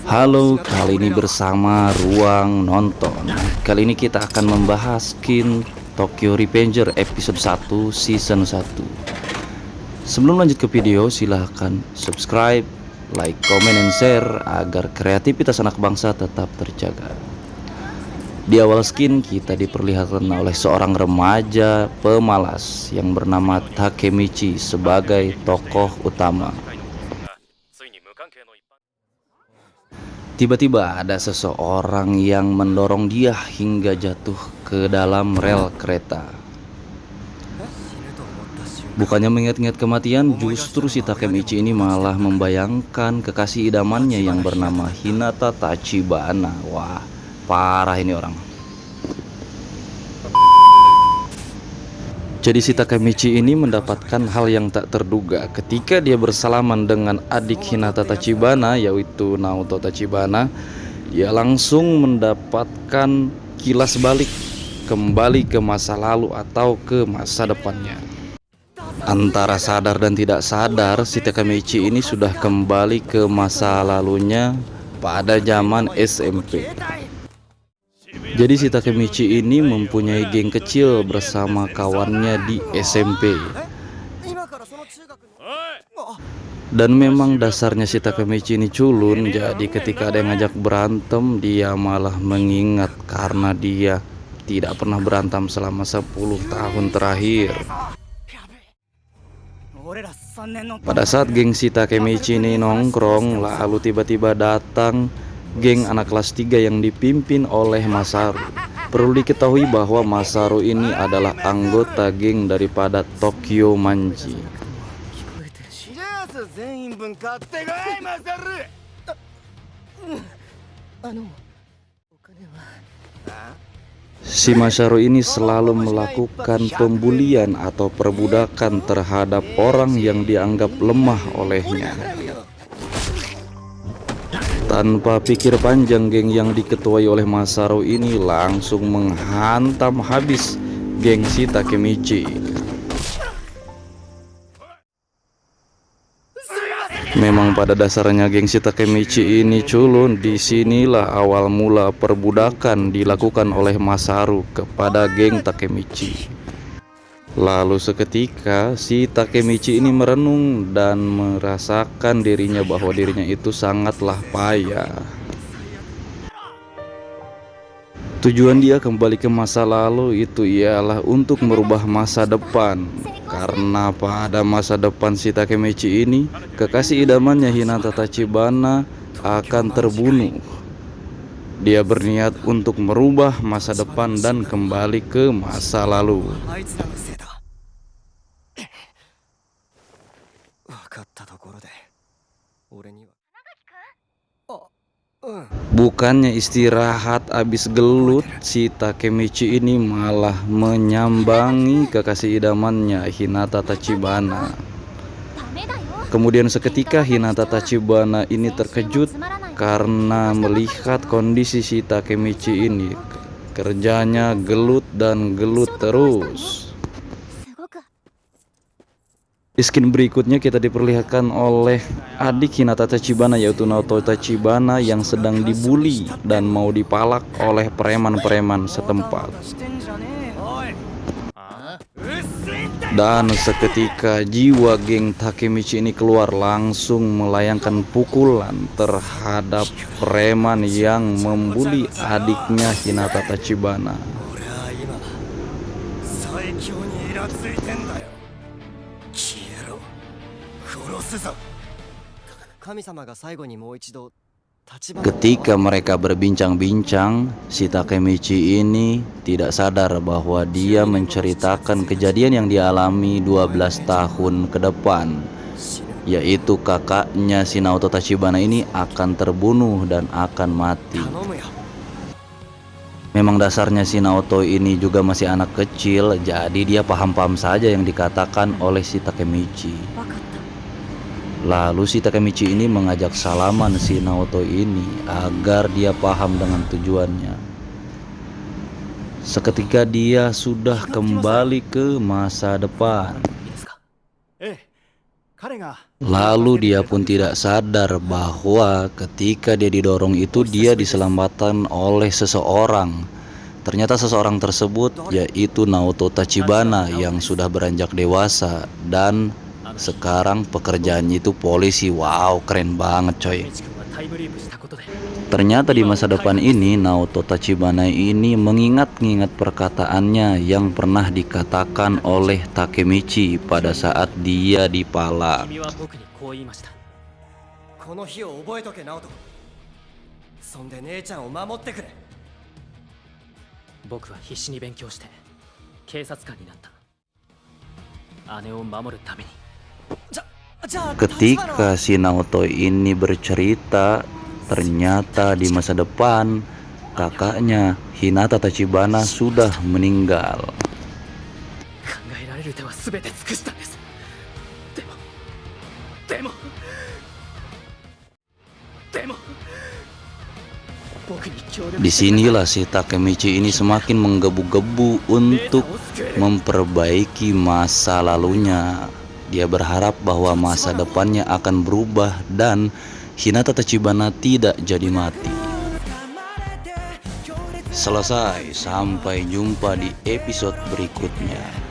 Halo, kali ini bersama Ruang Nonton. Kali ini kita akan membahas skin Tokyo Revenger episode 1 season 1. Sebelum lanjut ke video, silahkan subscribe, like, comment, and share agar kreativitas anak bangsa tetap terjaga. Di awal skin kita diperlihatkan oleh seorang remaja pemalas yang bernama Takemichi sebagai tokoh utama. Tiba-tiba ada seseorang yang mendorong dia hingga jatuh ke dalam rel kereta. Bukannya mengingat-ingat kematian, justru si Takemichi ini malah membayangkan kekasih idamannya yang bernama Hinata Tachibana. Wah, parah ini orang. Jadi si Takemichi ini mendapatkan hal yang tak terduga ketika dia bersalaman dengan adik Hinata Tachibana, yaitu Naoto Tachibana. Dia langsung mendapatkan kilas balik kembali ke masa lalu atau ke masa depannya. Antara sadar dan tidak sadar, si Takemichi ini sudah kembali ke masa lalunya pada zaman SMP. Jadi si Takemichi ini mempunyai geng kecil bersama kawannya di SMP. Dan memang dasarnya si Takemichi ini culun, jadi ketika ada yang ngajak berantem, dia malah mengingat karena dia tidak pernah berantem selama 10 tahun terakhir. Pada saat geng si Takemichi ini nongkrong, lalu tiba-tiba datang geng anak kelas 3 yang dipimpin oleh Masaru. Perlu diketahui bahwa Masaru ini adalah anggota geng daripada Tokyo Manji. Si Masaru ini selalu melakukan pembulian atau perbudakan terhadap orang yang dianggap lemah olehnya. Tanpa pikir panjang, geng yang diketuai oleh Masaru ini langsung menghantam habis geng si Takemichi. Memang pada dasarnya geng si Takemichi ini culun. Disinilah awal mula perbudakan dilakukan oleh Masaru kepada geng Takemichi. Lalu seketika si Takemichi ini merenung dan merasakan dirinya bahwa dirinya itu sangatlah payah. Tujuan dia kembali ke masa lalu itu ialah untuk merubah masa depan. Karena pada masa depan si Takemichi ini, kekasih idamannya Hinata Tachibana akan terbunuh. Dia berniat untuk merubah masa depan dan kembali ke masa lalu. Bukannya istirahat abis gelut, si Takemichi ini malah menyambangi kekasih idamannya Hinata Tachibana. Kemudian seketika Hinata Tachibana ini terkejut karena melihat kondisi si Takemichi ini. Kerjanya gelut dan gelut terus. Di skin berikutnya kita diperlihatkan oleh adik Hinata Tachibana, yaitu Naoto Tachibana, yang sedang dibully dan mau dipalak oleh preman-preman setempat. Dan seketika jiwa geng Takemichi ini keluar, langsung melayangkan pukulan terhadap preman yang membuli adiknya Hinata Tachibana. Ketika mereka berbincang-bincang, si Takemichi ini tidak sadar bahwa dia menceritakan kejadian yang dialami 12 tahun ke depan, yaitu kakaknya si Naoto Tachibana ini akan terbunuh dan akan mati. Memang dasarnya si Naoto ini juga masih anak kecil, jadi dia paham-paham saja yang dikatakan oleh si Takemichi. Lalu si Takemichi ini mengajak salaman si Naoto ini agar dia paham dengan tujuannya. Seketika dia sudah kembali ke masa depan. Lalu dia pun tidak sadar bahwa ketika dia didorong itu dia diselamatkan oleh seseorang. Ternyata seseorang tersebut yaitu Naoto Tachibana yang sudah beranjak dewasa dan sekarang pekerjaannya itu polisi. Wow, keren banget coy. Ternyata di masa depan ini Naoto Tachibana ini mengingat-ingat perkataannya yang pernah dikatakan oleh Takemichi pada saat dia dipala. Ketika si Naoto ini bercerita, ternyata di masa depan kakaknya Hinata Tachibana sudah meninggal. Disinilah si Takemichi ini semakin menggebu-gebu untuk memperbaiki masa lalunya. Dia berharap bahwa masa depannya akan berubah dan Hinata Tachibana tidak jadi mati. Selesai, sampai jumpa di episode berikutnya.